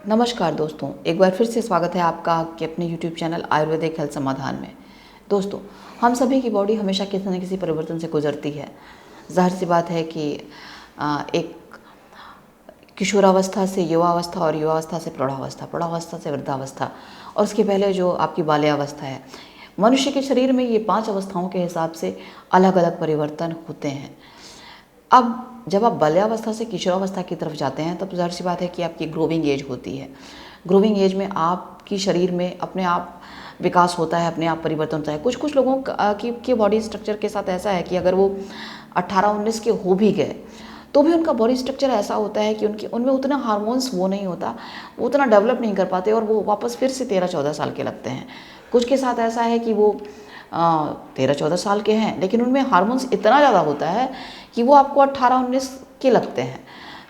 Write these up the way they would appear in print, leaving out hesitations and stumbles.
नमस्कार दोस्तों, एक बार फिर से स्वागत है आपका कि अपने YouTube चैनल आयुर्वेदिक हेल्थ समाधान में। दोस्तों, हम सभी की बॉडी हमेशा किसी न किसी परिवर्तन से गुजरती है। ज़ाहिर सी बात है कि एक किशोरावस्था से युवावस्था और युवावस्था से प्रौढ़ावस्था, प्रौढ़ावस्था से वृद्धावस्था और उसके पहले जो आपकी बाल्यावस्था है। मनुष्य के शरीर में ये 5 अवस्थाओं के हिसाब से अलग अलग परिवर्तन होते हैं। अब जब आप बाल्यावस्था से किशोरावस्था की तरफ जाते हैं तब ज़ाहिर सी बात है कि आपकी ग्रोविंग एज होती है। ग्रोविंग एज में आपकी शरीर में अपने आप विकास होता है, अपने आप परिवर्तन होता है। कुछ कुछ लोगों की बॉडी स्ट्रक्चर के साथ ऐसा है कि अगर वो 18-19 के हो भी गए तो भी उनका बॉडी स्ट्रक्चर ऐसा होता है कि उनमें उतना हार्मोन्स वो नहीं होता, वो उतना डेवलप नहीं कर पाते और वो वापस फिर से 13-14 साल के लगते हैं। कुछ के साथ ऐसा है कि वो 13-14 साल के हैं लेकिन उनमें हार्मोन्स इतना ज़्यादा होता है कि वो आपको 18-19 के लगते हैं।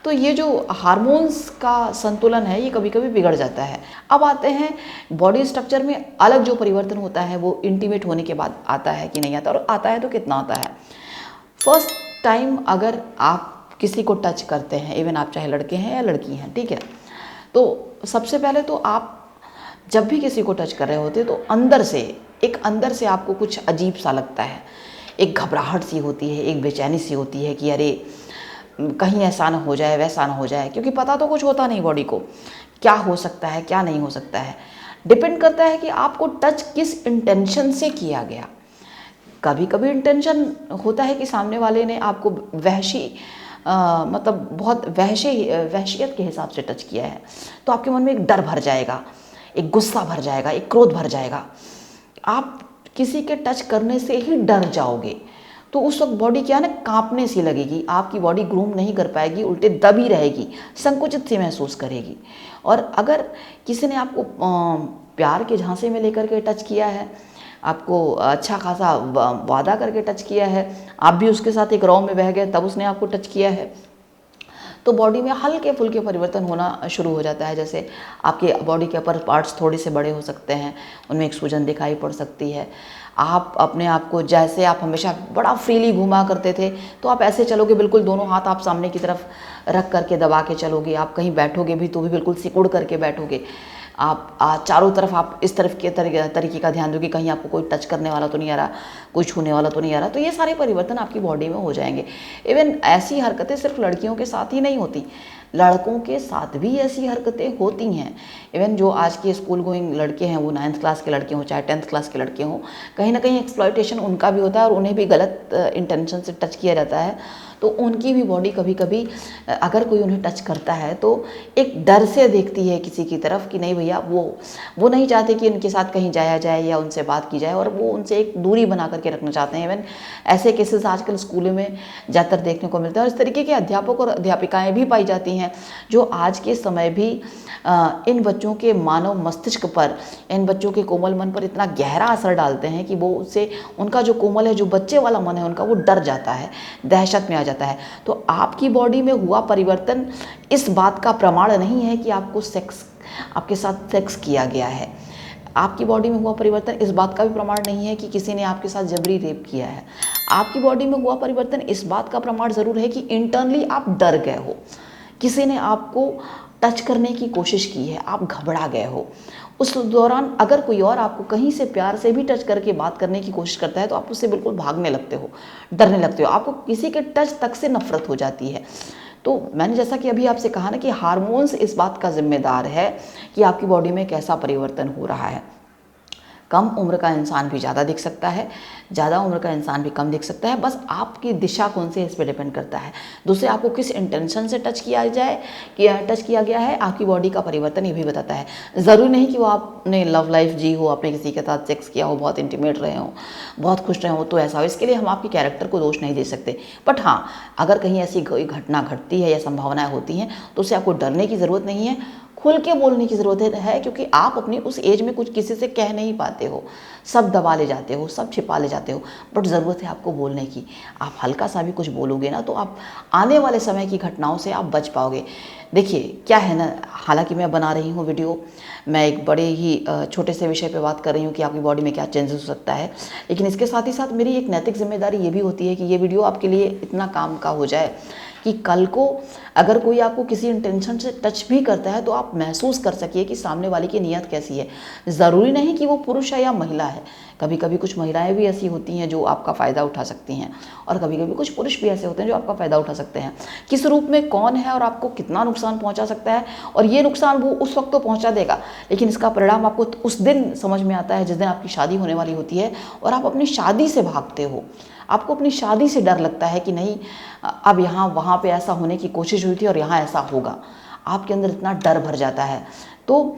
तो ये जो हार्मोन्स का संतुलन है ये कभी कभी बिगड़ जाता है। अब आते हैं बॉडी स्ट्रक्चर में अलग जो परिवर्तन होता है वो इंटीमेट होने के बाद आता है कि नहीं आता, और आता है तो कितना आता है। फर्स्ट टाइम अगर आप किसी को टच करते हैं, इवन आप चाहे लड़के हैं या लड़की हैं, ठीक है, तो सबसे पहले तो आप जब भी किसी को टच कर रहे होते तो अंदर से आपको कुछ अजीब सा लगता है। एक घबराहट सी होती है, एक बेचैनी सी होती है कि अरे कहीं ऐसा ना हो जाए, वैसा ना हो जाए, क्योंकि पता तो कुछ होता नहीं बॉडी को क्या हो सकता है, क्या नहीं हो सकता है। डिपेंड करता है कि आपको टच किस इंटेंशन से किया गया। कभी कभी इंटेंशन होता है कि सामने वाले ने आपको मतलब बहुत वहशियत के हिसाब से टच किया है, तो आपके मन में एक डर भर जाएगा, एक गुस्सा भर जाएगा, एक क्रोध भर जाएगा। आप किसी के टच करने से ही डर जाओगे तो उस वक्त बॉडी क्या ना कांपने सी लगेगी, आपकी बॉडी ग्रूम नहीं कर पाएगी, उल्टे दबी रहेगी, संकुचित सी महसूस करेगी। और अगर किसी ने आपको प्यार के झांसे में लेकर के टच किया है, आपको अच्छा खासा वादा करके टच किया है, आप भी उसके साथ एक रॉ में बह गए तब उसने आपको टच किया है, तो बॉडी में हल्के फुल्के परिवर्तन होना शुरू हो जाता है। जैसे आपके बॉडी के अपर पार्ट्स थोड़े से बड़े हो सकते हैं, उनमें एक सूजन दिखाई पड़ सकती है। आप अपने आप को, जैसे आप हमेशा बड़ा फ्रीली घुमा करते थे, तो आप ऐसे चलोगे, बिल्कुल दोनों हाथ आप सामने की तरफ रख करके दबा के चलोगे। आप कहीं बैठोगे भी तो भी बिल्कुल सिकुड़ करके बैठोगे। आप चारों तरफ आप इस तरफ के तरीके का ध्यान दोगे, कहीं आपको कोई टच करने वाला तो नहीं आ रहा, कोई छूने वाला तो नहीं आ रहा। तो ये सारे परिवर्तन आपकी बॉडी में हो जाएंगे। इवन ऐसी हरकतें सिर्फ लड़कियों के साथ ही नहीं होती, लड़कों के साथ भी ऐसी हरकतें होती हैं। इवन जो आज के स्कूल गोइंग लड़के हैं, वो 9th क्लास के लड़के हों चाहे 10th क्लास के लड़के हों, कहीं ना कहीं एक्सप्लॉयटेशन उनका भी होता है और उन्हें भी गलत इंटेंशन से टच किया जाता है। तो उनकी भी बॉडी कभी कभी अगर कोई उन्हें टच करता है तो एक डर से देखती है किसी की तरफ कि नहीं भैया, वो नहीं चाहते कि उनके साथ कहीं जाया जाए या उनसे बात की जाए, और वो उनसे एक दूरी बना करके रखना चाहते हैं। इवन ऐसे केसेस आजकल स्कूलों में ज़्यादातर देखने को मिलते हैं, और इस तरीके के अध्यापक और अध्यापिकाएँ भी पाई जाती हैं जो आज के समय भी इन बच्चों के मानव मस्तिष्क पर, इन बच्चों के कोमल मन पर इतना गहरा असर डालते हैं कि वो उससे, उनका जो कोमल है, जो बच्चे वाला मन है उनका, वो डर जाता है, दहशत में आ जाता है। तो आपकी बॉडी में हुआ परिवर्तन इस बात का प्रमाण नहीं है कि आपके साथ सेक्स किया गया है। आपकी बॉडी में हुआ परिवर्तन इस बात का भी प्रमाण नहीं है कि किसी ने आपके साथ जबरी रेप किया है। आपकी बॉडी में हुआ परिवर्तन इस बात का प्रमाण ज़रूर है कि इंटरनली आप डर गए हो, किसी ने आपको टच करने की कोशिश की है, आप घबरा गए हो। उस दौरान अगर कोई और आपको कहीं से प्यार से भी टच करके बात करने की कोशिश करता है तो आप उससे बिल्कुल भागने लगते हो, डरने लगते हो, आपको किसी के टच तक से नफरत हो जाती है। तो मैंने जैसा कि अभी आपसे कहा ना कि हार्मोन्स इस बात का जिम्मेदार है कि आपकी बॉडी में कैसा परिवर्तन हो रहा है। कम उम्र का इंसान भी ज़्यादा दिख सकता है, ज़्यादा उम्र का इंसान भी कम दिख सकता है, बस आपकी दिशा कौन सी है इस पर डिपेंड करता है। दूसरे, आपको किस इंटेंशन से टच किया गया है, आपकी बॉडी का परिवर्तन ये भी बताता है। ज़रूरी नहीं कि वो आपने लव लाइफ जी हो, आपने किसी के साथ सेक्स किया हो, बहुत इंटीमेट रहे हो, बहुत खुश रहे हो तो ऐसा हो, इसके लिए हम आपकी कैरेक्टर को दोष नहीं दे सकते। बट हाँ, अगर कहीं ऐसी कोई घटना घटती है या संभावनाएं होती हैं तो उससे आपको डरने की ज़रूरत नहीं है, खुल के बोलने की ज़रूरत है, क्योंकि आप अपनी उस एज में कुछ किसी से कह नहीं पाते हो, सब दबा ले जाते हो, सब छिपा ले जाते हो। बट ज़रूरत है आपको बोलने की। आप हल्का सा भी कुछ बोलोगे ना तो आप आने वाले समय की घटनाओं से आप बच पाओगे। देखिए क्या है ना, हालांकि मैं बना रही हूँ वीडियो, मैं एक बड़े ही छोटे से विषय पे बात कर रही हूँ कि आपकी बॉडी में क्या चेंजेस हो सकता है, लेकिन इसके साथ ही साथ मेरी एक नैतिक जिम्मेदारी ये भी होती है कि ये वीडियो आपके लिए इतना काम का हो जाए कि कल को अगर कोई आपको किसी इंटेंशन से टच भी करता है तो आप महसूस कर सकिए कि सामने वाले की नीयत कैसी है। ज़रूरी नहीं कि वो पुरुष है या महिला है, कभी कभी कुछ महिलाएं भी ऐसी होती हैं जो आपका फ़ायदा उठा सकती हैं, और कभी कभी कुछ पुरुष भी ऐसे होते हैं जो आपका फ़ायदा उठा सकते हैं। किस रूप में कौन है और आपको कितना नुकसान पहुंचा सकता है, और ये नुकसान वो उस वक्त तो पहुंचा देगा, लेकिन इसका परिणाम आपको उस दिन समझ में आता है जिस दिन आपकी शादी होने वाली होती है और आप अपनी शादी से भागते हो। आपको अपनी शादी से डर लगता है कि नहीं, अब यहाँ वहाँ पे ऐसा होने की कोशिश हुई थी और यहाँ ऐसा होगा, आपके अंदर इतना डर भर जाता है। तो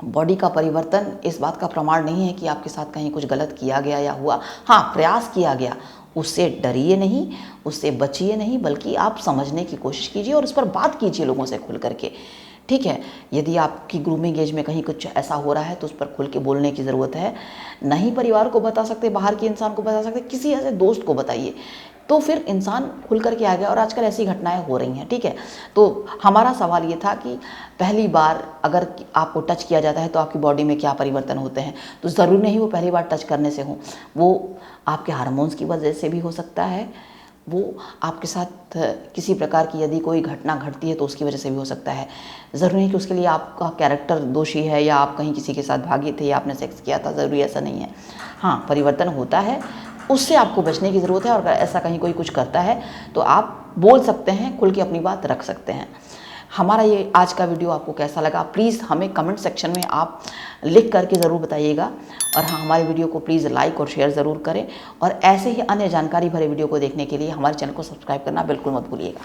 बॉडी का परिवर्तन इस बात का प्रमाण नहीं है कि आपके साथ कहीं कुछ गलत किया गया या हुआ। हाँ, प्रयास किया गया, उससे डरिए नहीं, उससे बचिए नहीं, बल्कि आप समझने की कोशिश कीजिए और उस पर बात कीजिए लोगों से खुल करके। ठीक है, यदि आपकी ग्रूमिंग एज में कहीं कुछ ऐसा हो रहा है तो उस पर खुल के बोलने की ज़रूरत है। नहीं परिवार को बता सकते, बाहर के इंसान को बता सकते, किसी ऐसे दोस्त को बताइए, तो फिर इंसान खुल करके आ गया। और आजकल ऐसी घटनाएं हो रही हैं। ठीक है, तो हमारा सवाल ये था कि पहली बार अगर आपको टच किया जाता है तो आपकी बॉडी में क्या परिवर्तन होते हैं। तो ज़रूरी नहीं वो पहली बार टच करने से हो, वो आपके हार्मोन्स की वजह से भी हो सकता है, वो आपके साथ किसी प्रकार की यदि कोई घटना घटती है तो उसकी वजह से भी हो सकता है। ज़रूरी नहीं कि उसके लिए आपका कैरेक्टर दोषी है या आप कहीं किसी के साथ भागे थे या आपने सेक्स किया था, ज़रूरी ऐसा नहीं है। हाँ, परिवर्तन होता है, उससे आपको बचने की ज़रूरत है। और अगर ऐसा कहीं कोई कुछ करता है तो आप बोल सकते हैं, खुल के अपनी बात रख सकते हैं। हमारा ये आज का वीडियो आपको कैसा लगा, प्लीज़ हमें कमेंट सेक्शन में आप लिख करके ज़रूर बताइएगा। और हाँ, हमारे वीडियो को प्लीज़ लाइक और शेयर ज़रूर करें, और ऐसे ही अन्य जानकारी भरे वीडियो को देखने के लिए हमारे चैनल को सब्सक्राइब करना बिल्कुल मत भूलिएगा।